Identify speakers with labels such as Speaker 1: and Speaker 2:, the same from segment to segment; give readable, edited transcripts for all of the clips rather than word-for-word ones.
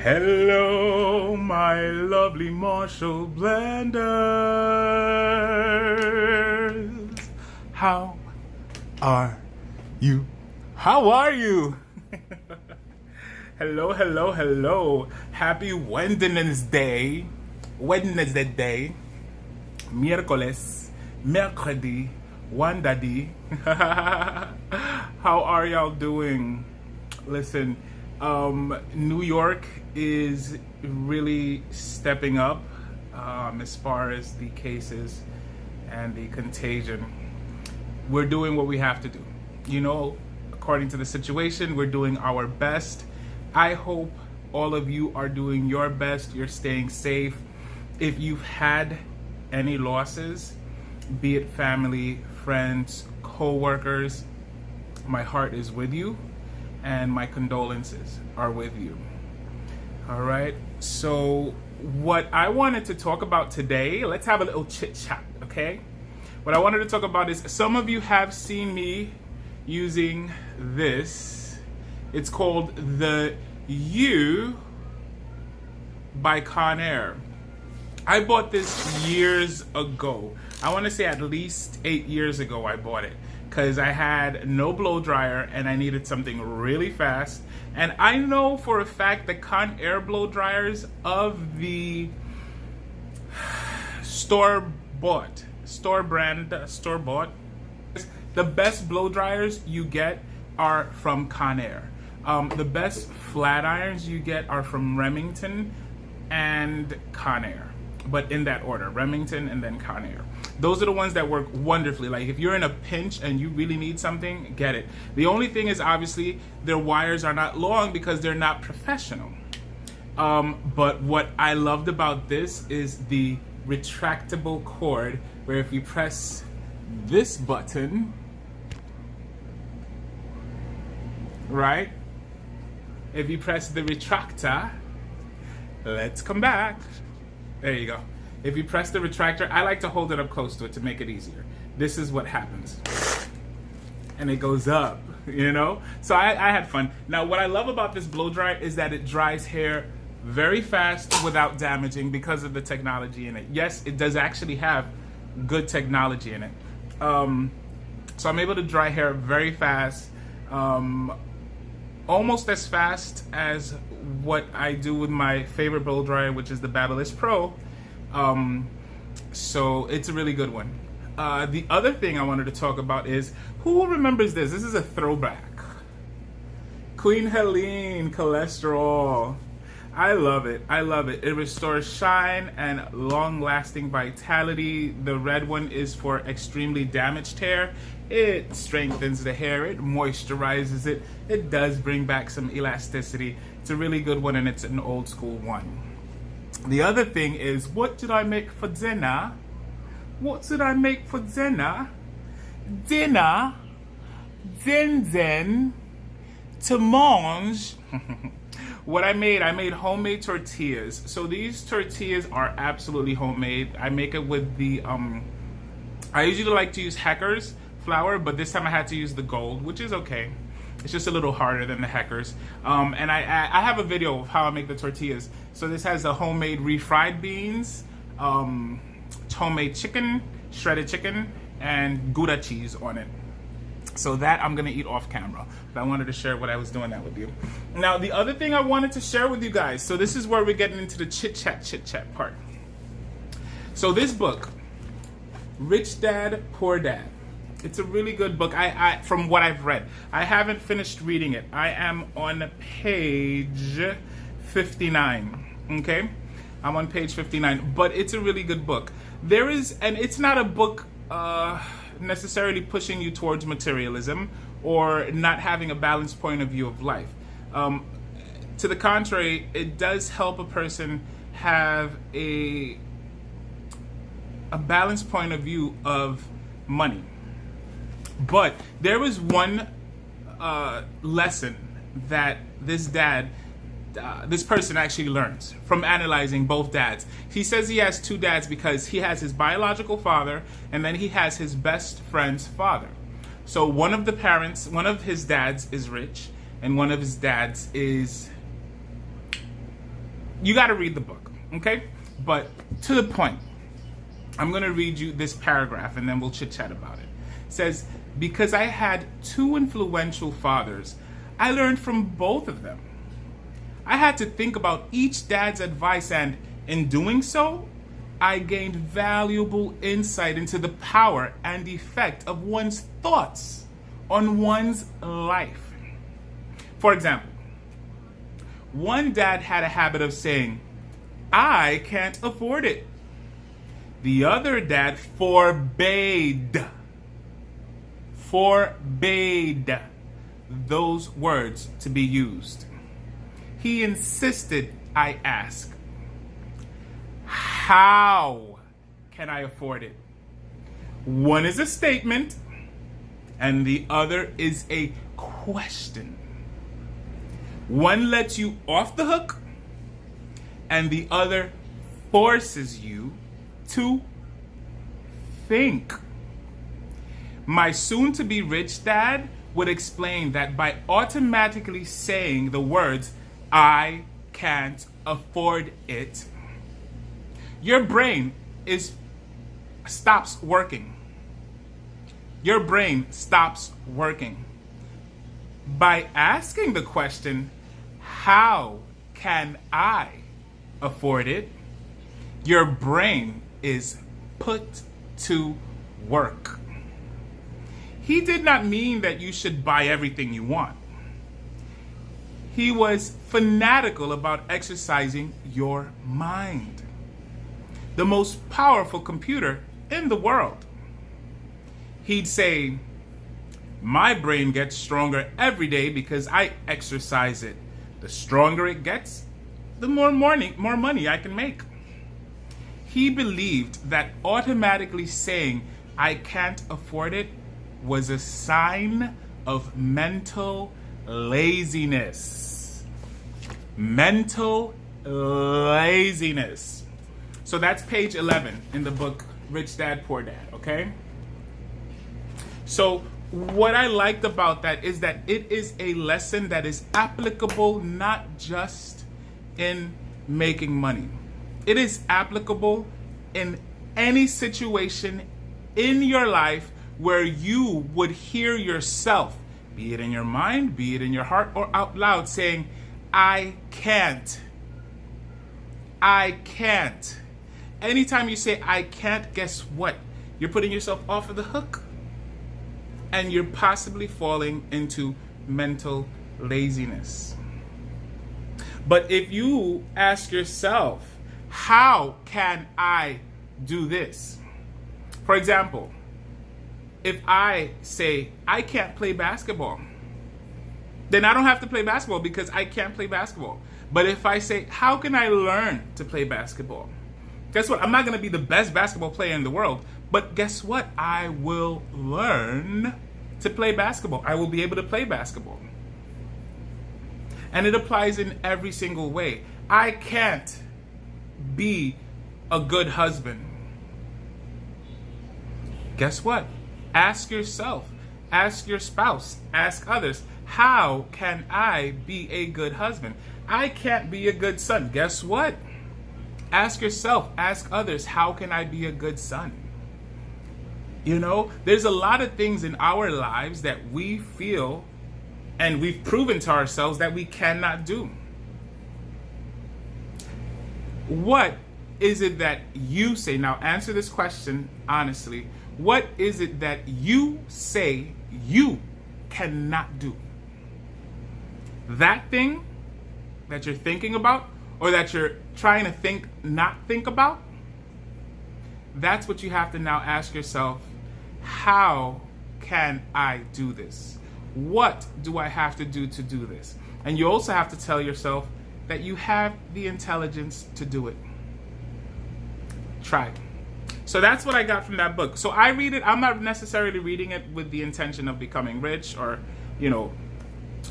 Speaker 1: Hello, my lovely Marshall blenders. How are you? How are you? Hello, hello, hello. Happy Wednesday. Wednesday. Miércoles. Mercredi. Wandadi. How are y'all doing? Listen, New York is really stepping up as far as the cases and the contagion. We're doing what we have to do. You know, according to the situation, we're doing our best. I hope all of you are doing your best. You're staying safe. If you've had any losses, be it family, friends, co-workers, my heart is with you and my condolences are with you. All right, so what I wanted to talk about today, let's have a little chit chat, okay? What I wanted to talk about is some of you have seen me using this. It's called the U by Conair. I bought this years ago. I want to say at least 8 years ago I bought it because I had no blow dryer and I needed something really fast. And I know for a fact the Conair blow dryers of the store-bought, the best blow dryers you get are from Conair. The best flat irons you get are from Remington and Conair, but in that order, Remington and then Conair. Those are the ones that work wonderfully. Like if you're in a pinch and you really need something, get it. The only thing is obviously their wires are not long because they're not professional. But what I loved about this is the retractable cord, where if you press this button, right? If you press the retractor, let's come back. There you go. If you press the retractor, I like to hold it up close to it to make it easier. This is what happens. And it goes up, you know? So I had fun. Now, what I love about this blow dryer is that it dries hair very fast without damaging because of the technology in it. Yes, it does actually have good technology in it. So I'm able to dry hair very fast, almost as fast as what I do with my favorite blow dryer, which is the Babyliss Pro. So it's a really good one. The other thing I wanted to talk about is, who remembers this? This is a throwback. Queen Helene cholesterol. I love it. I love it. It restores shine and long-lasting vitality. The red one is for extremely damaged hair. It strengthens the hair. It moisturizes it. It does bring back some elasticity. It's a really good one, and it's an old school one. The other thing is, what did I make for dinner? What did I make for dinner? Dinner, dindin, to mange. What I made homemade tortillas. So these tortillas are absolutely homemade. I make it with the, I usually like to use Hecker's flour, but this time I had to use the gold, which is okay. It's just a little harder than the Hecker's. And I have a video of how I make the tortillas. So this has the homemade refried beans, homemade chicken, shredded chicken, and Gouda cheese on it. So that I'm gonna eat off camera, but I wanted to share what I was doing that with you. Now, the other thing I wanted to share with you guys, so this is where we're getting into the chit chat part. So this book, Rich Dad, Poor Dad. It's a really good book. I from what I've read, I haven't finished reading it. I am on page 59. Okay, I'm on page 59, but it's a really good book. There is, and it's not a book necessarily pushing you towards materialism or not having a balanced point of view of life. To the contrary, it does help a person have a balanced point of view of money. But there was one lesson that this person actually learns from analyzing both dads. He says he has two dads because he has his biological father and then he has his best friend's father. So one of his dads is rich and one of his dads is you got to read the book, okay? But to the point, I'm going to read you this paragraph and then we'll chit chat about it. It says, because I had two influential fathers, I learned from both of them. I had to think about each dad's advice, and in doing so, I gained valuable insight into the power and effect of one's thoughts on one's life. For example, one dad had a habit of saying, I can't afford it. The other dad forbade those words to be used. He insisted I ask, how can I afford it? One is a statement and the other is a question. One lets you off the hook and the other forces you to think. My soon-to-be rich dad would explain that by automatically saying the words, I can't afford it, your brain stops working. Your brain stops working. By asking the question, how can I afford it? Your brain is put to work. He did not mean that you should buy everything you want. He was fanatical about exercising your mind. The most powerful computer in the world. He'd say, my brain gets stronger every day because I exercise it. The stronger it gets, the more money I can make. He believed that automatically saying, I can't afford it, was a sign of mental laziness. Mental laziness. So that's page 11 in the book, Rich Dad, Poor Dad, okay? So what I liked about that is that it is a lesson that is applicable not just in making money. It is applicable in any situation in your life where you would hear yourself, be it in your mind, be it in your heart, or out loud saying, I can't. I can't. Anytime you say, I can't, guess what? You're putting yourself off of the hook. And you're possibly falling into mental laziness. But if you ask yourself, how can I do this? For example, if I say, I can't play basketball, then I don't have to play basketball because I can't play basketball. But if I say, how can I learn to play basketball? Guess what? I'm not going to be the best basketball player in the world, but guess what? I will learn to play basketball. I will be able to play basketball. And it applies in every single way. I can't be a good husband. Guess what? Ask yourself, ask your spouse, ask others, how can I be a good husband? I can't be a good son. Guess what? Ask yourself, ask others, how can I be a good son? You know, there's a lot of things in our lives that we feel and we've proven to ourselves that we cannot do. What is it that you say? Now answer this question honestly. What is it that you say you cannot do? That thing that you're thinking about or that you're trying to not think about, that's what you have to now ask yourself. How can I do this? What do I have to do this? And you also have to tell yourself that you have the intelligence to do it. Try. So that's what I got from that book. So I read it. I'm not necessarily reading it with the intention of becoming rich or,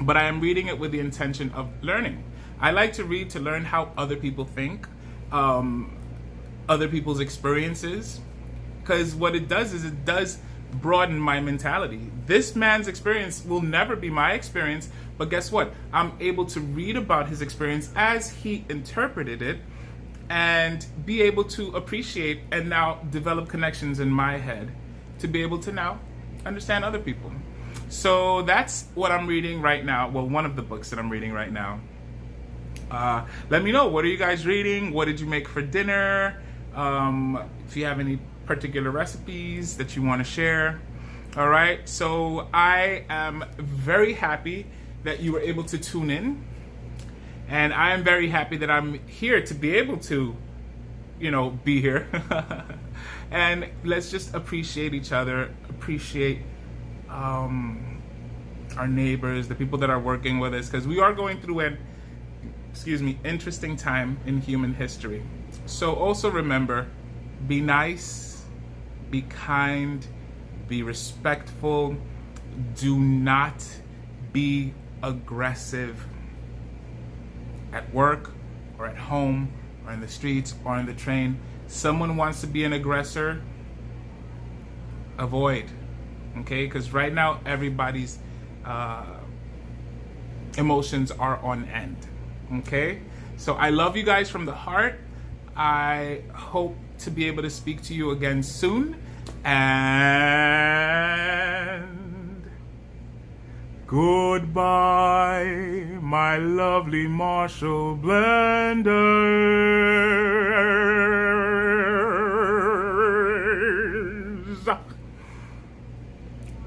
Speaker 1: but I am reading it with the intention of learning. I like to read to learn how other people think, other people's experiences, because what it does is it does broaden my mentality. This man's experience will never be my experience, But guess what? I'm able to read about his experience as he interpreted it and be able to appreciate and now develop connections in my head to be able to now understand other people. So that's what I'm reading right now. Well, one of the books that I'm reading right now. Let me know, what are you guys reading? What did you make for dinner? If you have any particular recipes that you want to share. All right, so I am very happy that you were able to tune in, and I am very happy that I'm here to be able to, be here. And let's just appreciate each other, appreciate our neighbors, the people that are working with us, because we are going through an interesting time in human history. So also remember, be nice, be kind, be respectful. Do not be aggressive at work or at home or in the streets or in the train. Someone wants to be an aggressor, avoid, okay? Because right now everybody's emotions are on end, okay? So I love you guys from the heart. I hope to be able to speak to you again soon. And goodbye, my lovely Marshall blenders.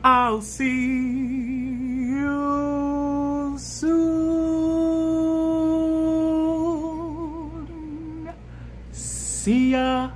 Speaker 1: I'll see you soon. See ya.